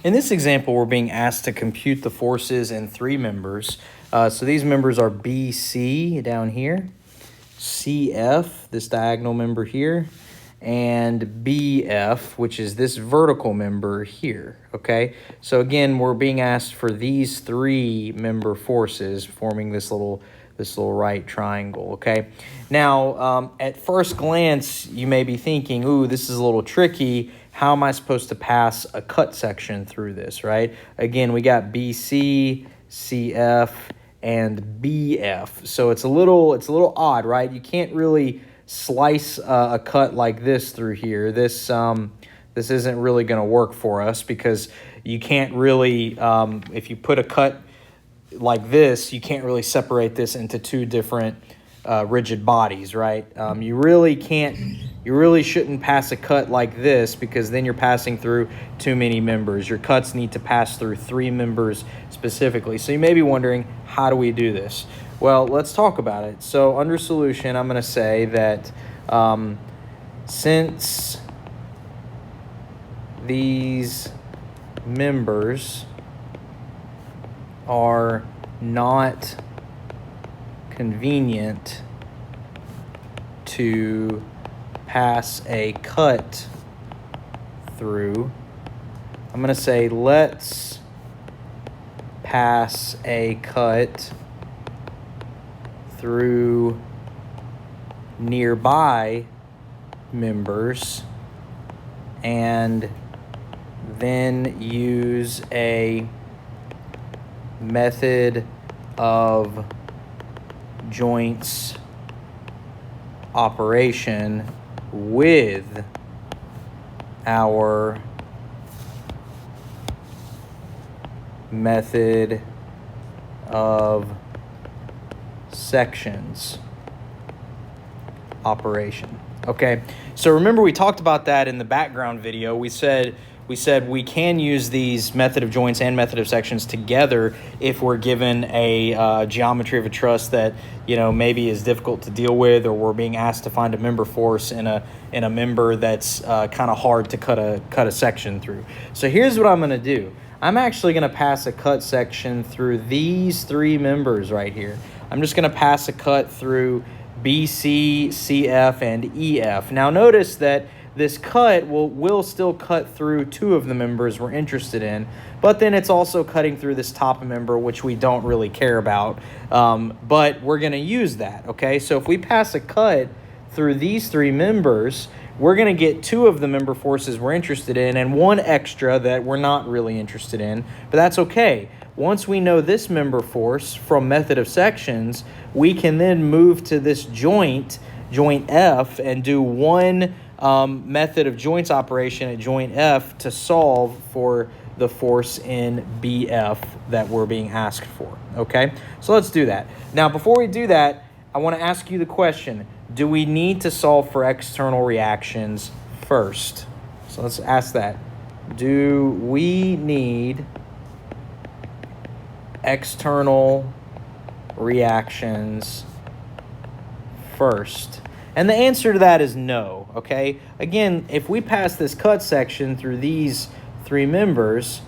In this example, we're being asked to compute the forces in three members. So these members are BC down here, CF, this diagonal member here, and BF, which is this vertical member here, okay? So again, we're being asked for these three member forces forming this little right triangle, okay? Now, at first glance, you may be thinking, ooh, this is a little tricky. How am I supposed to pass a cut section through this, right? Again, we got BC, CF, and BF. So it's a little odd, right? You can't really slice a cut like this through here. This isn't really going to work for us because you can't really, if you put a cut like this, you can't really separate this into two different rigid bodies, right? You really shouldn't pass a cut like this because then you're passing through too many members. Your cuts need to pass through three members specifically. So you may be wondering, how do we do this? Well, let's talk about it. So under solution, I'm going to say that since these members are not convenient to pass a cut through, I'm going to say let's pass a cut through nearby members and then use a method of joints operation with our method of sections operation. Okay, so remember we talked about that in the background video. We said we can use these method of joints and method of sections together if we're given a geometry of a truss that, you know, maybe is difficult to deal with, or we're being asked to find a member force in a member that's kind of hard to cut a section through. So here's what I'm going to do. I'm actually going to pass a cut section through these three members right here. I'm just going to pass a cut through BC, CF, and EF. Now notice that this cut will still cut through two of the members we're interested in, but then it's also cutting through this top member, which we don't really care about, but we're going to use that, okay? So if we pass a cut through these three members, we're going to get two of the member forces we're interested in and one extra that we're not really interested in, but that's okay. Once we know this member force from method of sections, we can then move to this joint F, and do one method of joints operation at joint F to solve for the force in BF that we're being asked for, okay? So let's do that. Now, before we do that, I want to ask you the question, do we need to solve for external reactions first? So let's ask that. Do we need external reactions first? And the answer to that is no, okay? Again, if we pass this cut section through these three members,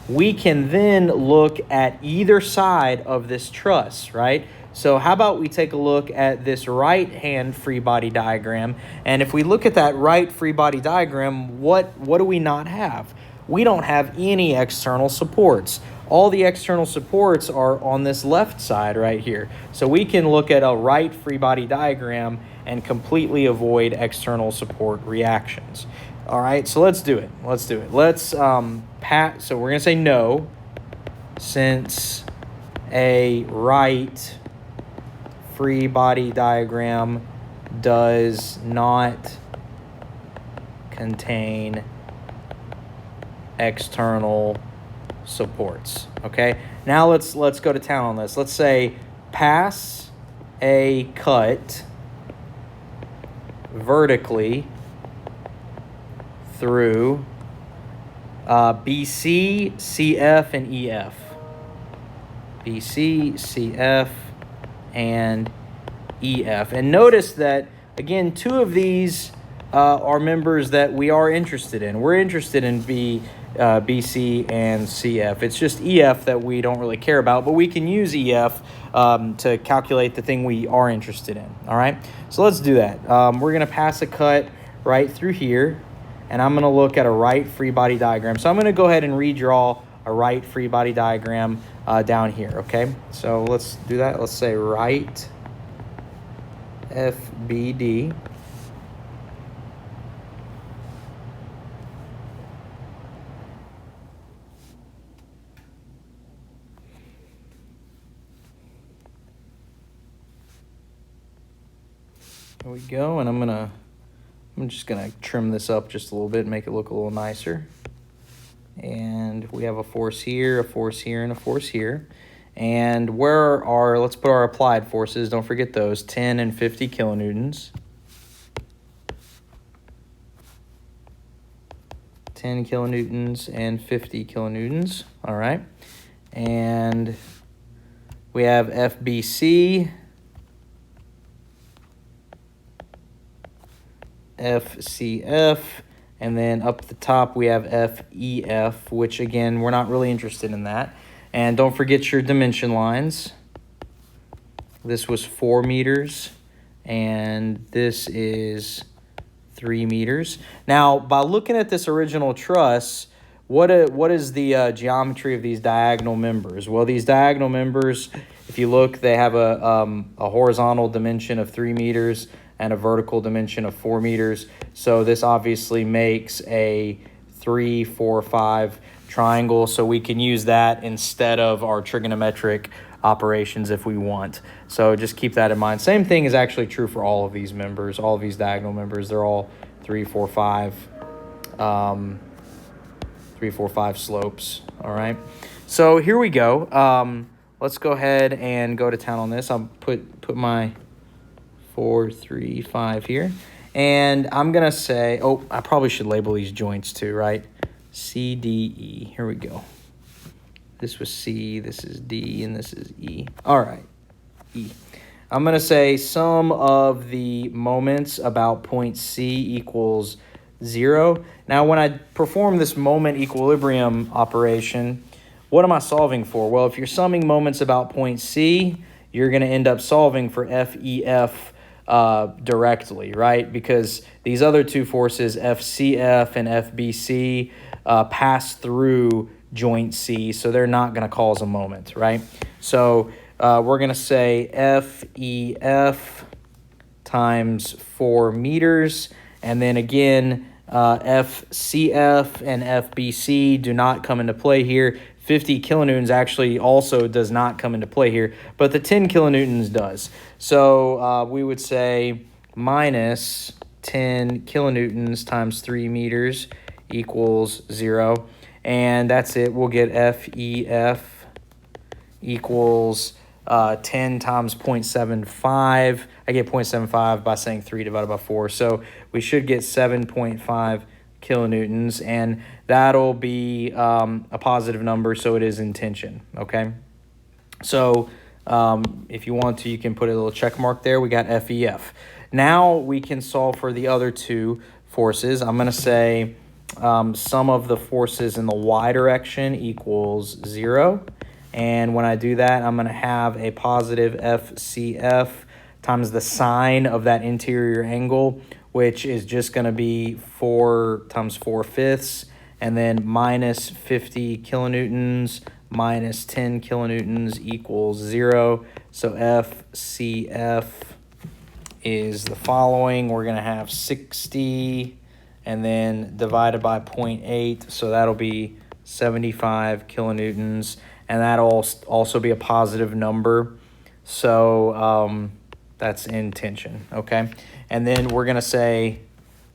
we can then look at either side of this truss, right? So how about we take a look at this right-hand free body diagram, and if we look at that right free body diagram, what do we not have? We don't have any external supports. All the external supports are on this left side right here. So we can look at a right free body diagram and completely avoid external support reactions. All right, so let's do it. So we're going to say no, since a right free body diagram does not contain external supports. Okay, now let's go to town on this. Let's say pass a cut vertically through BC, CF, and EF. BC, CF, and EF. And notice that, again, two of these are members that we are interested in. We're interested in BC, and CF. It's just EF that we don't really care about, but we can use EF to calculate the thing we are interested in, all right? So let's do that. We're going to pass a cut right through here, and I'm going to look at a right free body diagram. So I'm going to go ahead and redraw a right free body diagram down here, okay? So let's do that. Let's say right FBD. There we go, and I'm just gonna trim this up just a little bit, make it look a little nicer. And we have a force here, a force here, and a force here. And where are, let's put our applied forces, don't forget those, 10 and 50 kilonewtons. 10 kilonewtons and 50 kilonewtons, all right. And we have FBC, FCF, and then up the top we have FEF, which again, we're not really interested in that. And don't forget your dimension lines. This was 4 meters, and this is 3 meters. Now, by looking at this original truss, what is the geometry of these diagonal members? Well, these diagonal members, if you look, they have a horizontal dimension of 3 meters and a vertical dimension of 4 meters. So this obviously makes a 3, 4, 5 triangle. So we can use that instead of our trigonometric operations if we want. So just keep that in mind. Same thing is actually true for all of these members, all of these diagonal members. They're all 3, 4, 5, 3, 4, 5 slopes. All right. So here we go. Let's go ahead and go to town on this. I'll put my 4, 3, 5 here. And I'm going to say, oh, I probably should label these joints too, right? C, D, E. Here we go. This was C, this is D, and this is E. All right, E. I'm going to say sum of the moments about point C equals 0. Now, when I perform this moment equilibrium operation, what am I solving for? Well, if you're summing moments about point C, you're going to end up solving for FEF directly, right? Because these other two forces, FCF and FBC, pass through joint C, so they're not going to cause a moment, right? So we're going to say FEF times 4 meters, and then again, FCF and FBC do not come into play here. 50 kilonewtons actually also does not come into play here, but the 10 kilonewtons does. So we would say minus 10 kilonewtons times 3 meters equals 0. And that's it. We'll get FEF equals 10 times 0.75. I get 0.75 by saying 3 divided by 4. So we should get 7.5 kilonewtons, and that'll be a positive number, so it is in tension, okay? So if you want to, you can put a little check mark there. We got FEF. Now we can solve for the other two forces. I'm going to say sum of the forces in the y direction equals 0. And when I do that, I'm going to have a positive FCF times the sine of that interior angle, which is just going to be 4 times 4/5, and then minus 50 kilonewtons minus 10 kilonewtons equals 0. So FCF is the following. We're going to have 60 and then divided by 0.8, so that'll be 75 kilonewtons, and that'll also be a positive number. So that's in tension, okay? And then we're going to say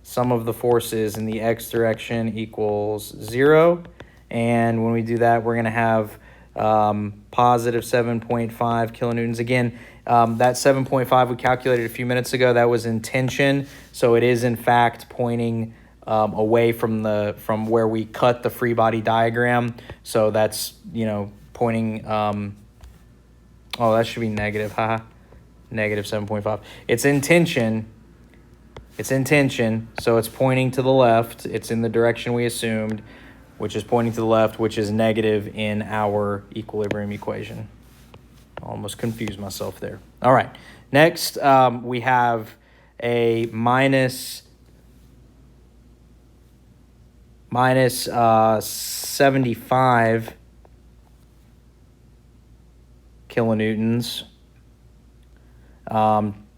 sum of the forces in the x direction equals 0. And when we do that, we're going to have positive 7.5 kilonewtons. Again, that 7.5 we calculated a few minutes ago, that was in tension. So it is, in fact, pointing away from where we cut the free body diagram. So that's, pointing, oh, that should be negative, haha. Negative 7.5. It's in tension. It's in tension, so it's pointing to the left. It's in the direction we assumed. which is pointing to the left, which is negative in our equilibrium equation. Almost confused myself there. All right. Next, we have a minus 75 kilonewtons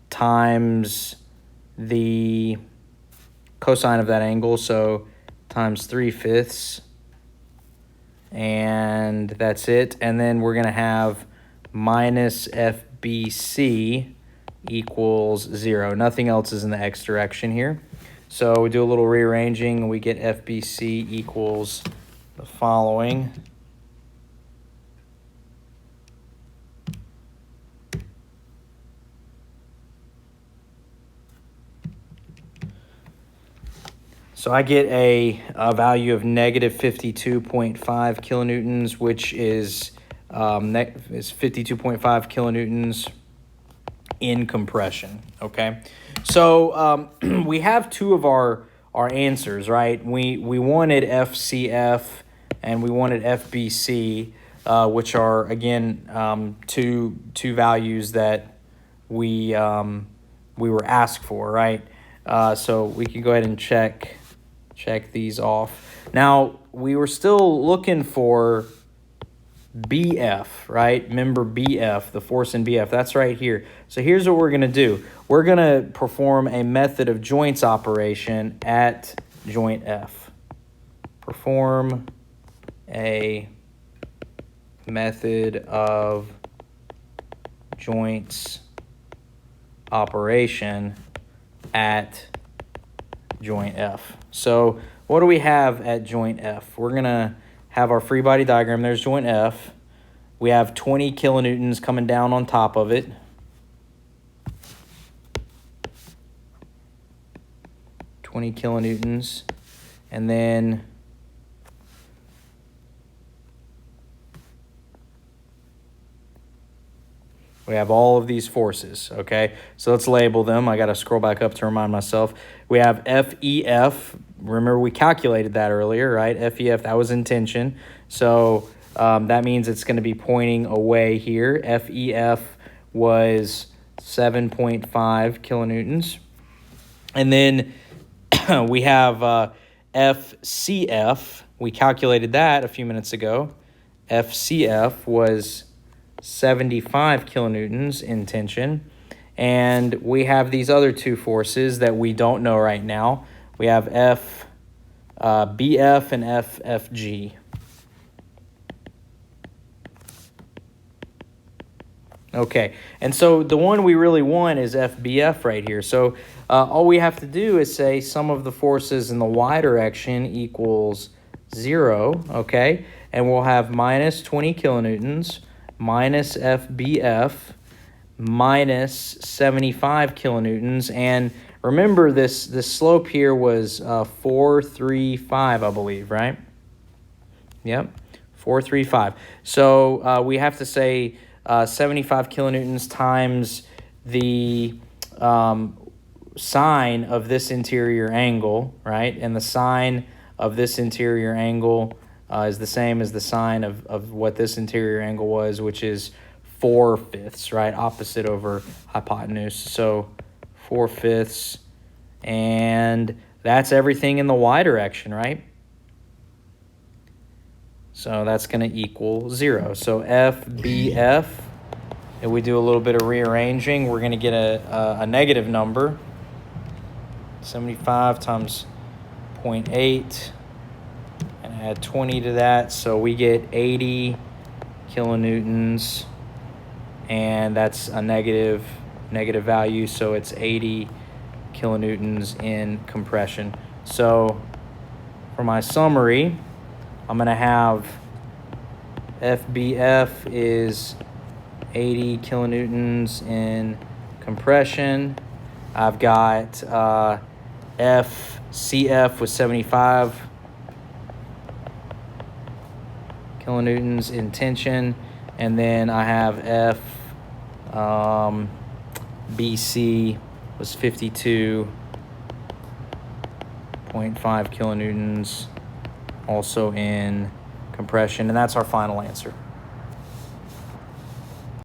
times the cosine of that angle, so times 3/5, and that's it. And then we're going to have minus FBC equals 0. Nothing else is in the x direction here. So we do a little rearranging, and we get FBC equals the following. So I get a value of negative 52.5 kilonewtons, which is 52.5 kilonewtons in compression, okay? So we have two of our answers, right? We wanted FCF and we wanted FBC, which are, again, two values that we were asked for, right? So we can go ahead and check these off. Now, we were still looking for BF, right? Remember BF, the force in BF, that's right here. So here's what we're going to do. We're going to perform a method of joints operation at joint F. Perform a method of joints operation at joint F. So what do we have at joint F? We're going to have our free body diagram. There's joint F. We have 20 kilonewtons coming down on top of it. kilonewtons. And then we have all of these forces, okay? So let's label them. I got to scroll back up to remind myself. We have FEF. Remember, we calculated that earlier, right? FEF, that was in tension. So that means it's going to be pointing away here. FEF was 7.5 kilonewtons. And then we have FCF. We calculated that a few minutes ago. FCF was 75 kilonewtons in tension. And we have these other two forces that we don't know right now. We have BF and FFG. Okay, and so the one we really want is FBF right here. So all we have to do is say sum of the forces in the y direction equals 0, okay? And we'll have minus 20 kilonewtons minus FBF minus 75 kilonewtons. And remember, this slope here was 435, I believe, right? Yep, 435. So we have to say 75 kilonewtons times the sine of this interior angle, right? And the sine of this interior angle is the same as the sine of what this interior angle was, which is 4/5, right? Opposite over hypotenuse. So 4/5, and that's everything in the y direction, right? So that's going to equal 0. So FBF, if we do a little bit of rearranging, we're going to get a negative number. 75 times 0.8, and add 20 to that. So we get 80 kilonewtons, and that's a negative value. So it's 80 kilonewtons in compression. So for my summary, I'm going to have FBF is 80 kilonewtons in compression. I've got FCF was 75 kilonewtons in tension. And then I have FBC was 52.5 kilonewtons also in compression, and that's our final answer.